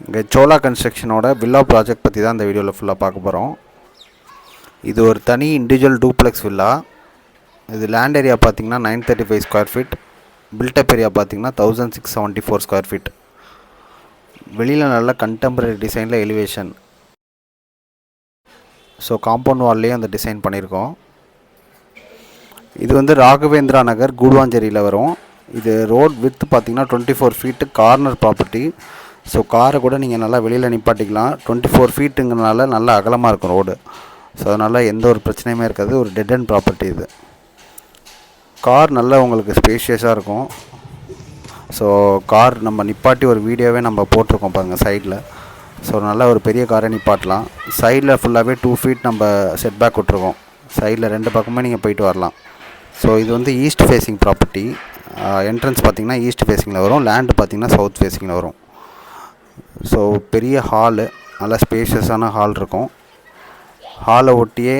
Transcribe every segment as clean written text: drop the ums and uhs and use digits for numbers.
இங்கே சோலா கன்ஸ்ட்ரக்ஷனோட villa project பற்றி தான் இந்த வீடியோவில் ஃபுல்லாக பார்க்க போகிறோம். இது ஒரு தனி இண்டிவிஜுவல் டூப்ளெக்ஸ் வில்லா. இது லேண்ட் ஏரியா பார்த்திங்கன்னா 935 ஸ்கொயர் ஃபீட், பில்டப் ஏரியா பார்த்திங்கன்னா 1674 ஸ்கொயர் ஃபீட். வெளியில் நல்ல கண்டெம்பரரி டிசைனில் எலிவேஷன். ஸோ காம்பவுண்ட் வால்லையும் அந்த டிசைன் பண்ணியிருக்கோம். இது வந்து ராகவேந்திரா நகர் கூடுவாஞ்சேரியில் வரும். இது ரோட் வித்து பார்த்திங்கன்னா 24 ஃபீட்டு, கார்னர் ப்ராப்பர்ட்டி. ஸோ காரை கூட நீங்கள் நல்லா வெளியில் நிப்பாட்டிக்கலாம். 24 ஃபீட்டுங்கிறனால நல்லா அகலமாக இருக்கும் ரோடு. ஸோ அதனால் எந்த ஒரு பிரச்சனையுமே இருக்காது. ஒரு டெட் அண்ட் ப்ராப்பர்ட்டி இது. கார் நல்லா உங்களுக்கு ஸ்பேஷியஸாக இருக்கும். ஸோ கார் நம்ம நிப்பாட்டி ஒரு வீடியோவே நம்ம போட்டிருக்கோம் பாருங்கள் சைடில். ஸோ நல்லா ஒரு பெரிய காரை நிப்பாட்டலாம். சைடில் ஃபுல்லாகவே 2 ஃபீட் நம்ம செட் பேக் விட்ருக்கோம். சைடில் 2 பக்கமே நீங்கள் போயிட்டு வரலாம். ஸோ இது வந்து ஈஸ்ட் ஃபேஸிங் ப்ராப்பர்ட்டி. என்ட்ரன்ஸ் பார்த்திங்கன்னா ஈஸ்ட் ஃபேஸிங்கில் வரும், லேண்டு பார்த்திங்கன்னா சவுத் ஃபேஸிங்கில் வரும். ஸோ பெரிய ஹாலு, நல்லா ஸ்பேஷியஸான ஹால் இருக்கும். ஹாலை ஒட்டியே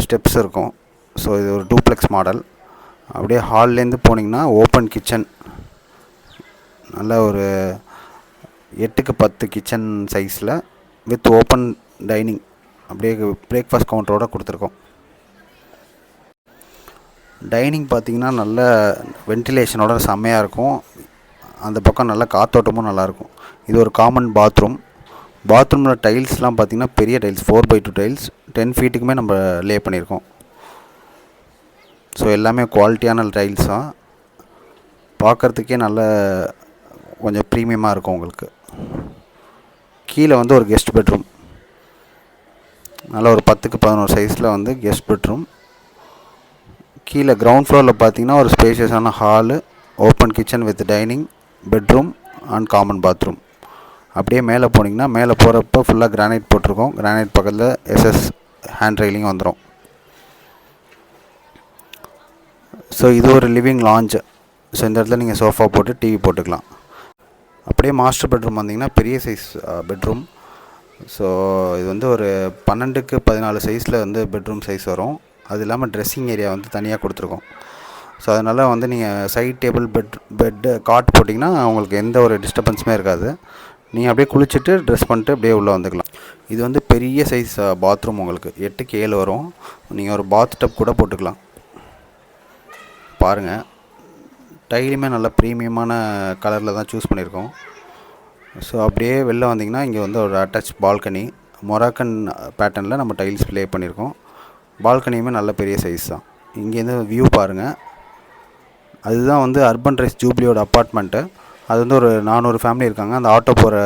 ஸ்டெப்ஸ் இருக்கும். ஸோ இது ஒரு டூப்ளெக்ஸ் மாடல். அப்படியே ஹால்லேருந்து போனீங்கன்னா ஓப்பன் கிச்சன், நல்ல ஒரு 8க்கு 10 கிச்சன் சைஸில் வித் ஓப்பன் டைனிங், அப்படியே பிரேக்ஃபாஸ்ட் கவுண்டரோடு கொடுத்துருக்கோம். டைனிங் பார்த்திங்கன்னா நல்ல வென்டிலேஷனோட செம்மையாக இருக்கும். அந்த பக்கம் நல்ல காற்றோட்டமும் நல்லாயிருக்கும். இது ஒரு காமன் பாத்ரூம். பாத்ரூமில் டைல்ஸ்லாம் பார்த்திங்கன்னா பெரிய டைல்ஸ், 4x2 டைல்ஸ், 10 ஃபீட்டுக்குமே நம்ம லே பண்ணியிருக்கோம். ஸோ எல்லாமே குவாலிட்டியான டைல்ஸ் தான். பார்க்குறதுக்கே நல்ல கொஞ்சம் ப்ரீமியமாக இருக்கும் உங்களுக்கு. கீழே வந்து ஒரு கெஸ்ட் பெட்ரூம், நல்ல ஒரு 10க்கு 11 சைஸில் வந்து கெஸ்ட் பெட்ரூம். கீழே கிரவுண்ட் ஃப்ளோரில் பார்த்திங்கன்னா ஒரு ஸ்பேஷியஸான hall, open kitchen with dining, bedroom and common bathroom. அப்படியே மேலே போனீங்கன்னா மேலே போகிறப்ப ஃபுல்லாக கிரானைட் போட்டிருக்கோம். கிரானைட் பக்கத்தில் எஸ்எஸ் ஹேண்ட் ரெயிலிங் வந்துடும். ஸோ இது ஒரு லிவிங் லாஞ்ச். ஸோ இந்த இடத்துல நீங்கள் சோஃபா போட்டு டிவி போட்டுக்கலாம். அப்படியே மாஸ்டர் பெட்ரூம் வந்தீங்கன்னா பெரிய சைஸ் பெட்ரூம். ஸோ இது வந்து ஒரு 12க்கு 14 சைஸில் வந்து பெட்ரூம் சைஸ் வரும். அது இல்லாமல் ட்ரெஸ்ஸிங் ஏரியா வந்து தனியாக கொடுத்துருக்கோம். ஸோ அதனால் வந்து நீங்கள் சைட் டேபிள், பெட்டு காட் போட்டிங்கன்னா உங்களுக்கு எந்த ஒரு டிஸ்டர்பன்ஸுமே இருக்காது. நீங்கள் அப்படியே குளிச்சுட்டு ட்ரெஸ் பண்ணிட்டு அப்படியே உள்ளே வந்துக்கலாம். இது வந்து பெரிய சைஸ் பாத்ரூம், உங்களுக்கு 8க்கு 7 வரும். நீங்கள் ஒரு பாத் டப் கூட போட்டுக்கலாம். பாருங்கள், டைலுமே நல்ல ப்ரீமியமான கலரில் தான் சூஸ் பண்ணியிருக்கோம். ஸோ அப்படியே வெளில வந்தீங்கன்னா இங்கே வந்து ஒரு அட்டாச் பால்கனி, மொராக்கன் பேட்டர்னில் நம்ம டைல்ஸ் ப்ளே பண்ணியிருக்கோம். பால்கனியுமே நல்ல பெரிய சைஸ் தான். இங்கேருந்து வியூ பாருங்கள். அதுதான் வந்து அர்பன் ரைஸ் ஜூப்ளியோட அப்பார்ட்மெண்ட்டு. அது வந்து ஒரு 400 ஃபேமிலி இருக்காங்க. அந்த ஆட்டோ போகிற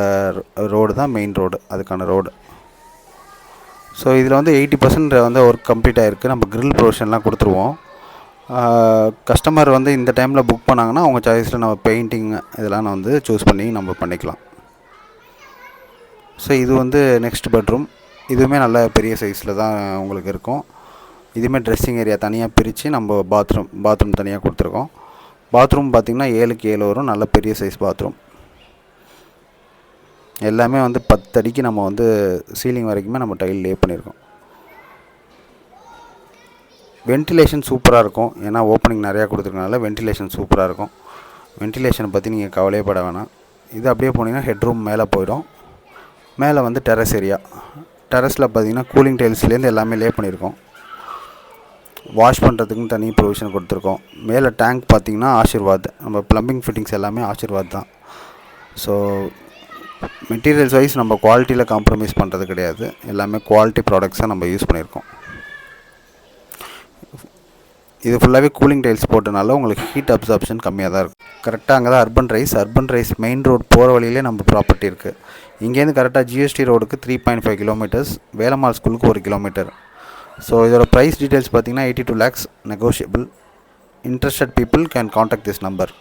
ரோடு தான் மெயின் ரோடு, அதுக்கான ரோடு. ஸோ இதில் வந்து 80% வந்து ஒர்க் கம்ப்ளீட் ஆகிருக்கு. நம்ம கிரில் ப்ரொவிஷன்லாம் கொடுத்துருவோம். கஸ்டமர் வந்து இந்த டைமில் புக் பண்ணாங்கன்னா அவங்க சாய்ஸில் நம்ம பெயிண்டிங் இதெல்லாம் வந்து சூஸ் பண்ணி நம்ம பண்ணிக்கலாம். ஸோ இது வந்து நெக்ஸ்ட் பெட்ரூம். இதுவுமே நல்ல பெரிய சைஸில் தான் உங்களுக்கு இருக்கும். இதுவுமே ட்ரெஸ்ஸிங் ஏரியா தனியாக பிரித்து நம்ம பாத்ரூம் தனியாக கொடுத்துருக்கோம். பாத்ரூம் பார்த்திங்கன்னா 7க்கு 7 வரும். நல்ல பெரிய சைஸ் பாத்ரூம். எல்லாமே வந்து 10 அடிக்கு நம்ம வந்து சீலிங் வரைக்குமே நம்ம டைல் லே பண்ணியிருக்கோம். வென்டிலேஷன் சூப்பராக இருக்கும். ஏன்னா ஓப்பனிங் நிறையா கொடுத்துருக்கனால வென்டிலேஷன் சூப்பராக இருக்கும். வென்டிலேஷனை பற்றி நீங்கள் கவலையப்பட வேணாம். இது அப்படியே போனீங்கன்னா ஹெட்ரூம் மேலே போயிடும். மேலே வந்து டெரஸ் ஏரியா. டெரஸில் பார்த்திங்கன்னா கூலிங் டைல்ஸ்லேருந்து எல்லாமே லே பண்ணியிருக்கோம். வாஷ் பண்ணுறதுக்குன்னு தனி ப்ரொவிஷன் கொடுத்துருக்கோம். மேலே டேங்க் பார்த்திங்கன்னா ஆஷிர்வாத். நம்ம ப்ளம்பிங் ஃபிட்டிங்ஸ் எல்லாமே ஆஷிர்வாத் தான். ஸோ மெட்டீரியல்ஸ் வைஸ் நம்ம குவாலிட்டியில் காம்ப்ரமைஸ் பண்ணுறது கிடையாது. எல்லாமே குவாலிட்டி ப்ராடக்ட்ஸாக நம்ம யூஸ் பண்ணியிருக்கோம். இது ஃபுல்லாகவே கூலிங் டைல்ஸ் போட்டனால உங்களுக்கு ஹீட் அப்சார்ப்ஷன் கம்மியாக தான் இருக்கும். கரெக்டாக அங்கே தான் அர்பன் ரைஸ் மெயின் ரோடு போகிற வழியிலே நம்ம ப்ராப்பர்ட்டி இருக்குது. இங்கேருந்து கரெக்டாக ஜிஎஸ்டி ரோடுக்கு 3.5 கிலோமீட்டர்ஸ், வேலம்மாள் ஸ்கூலுக்கு 1 கிலோமீட்டர். ஸோ இதோட ப்ரைஸ் டீட்டெயில்ஸ் பார்த்திங்கன்னா 82 lakhs negotiable. Interested people can contact this number.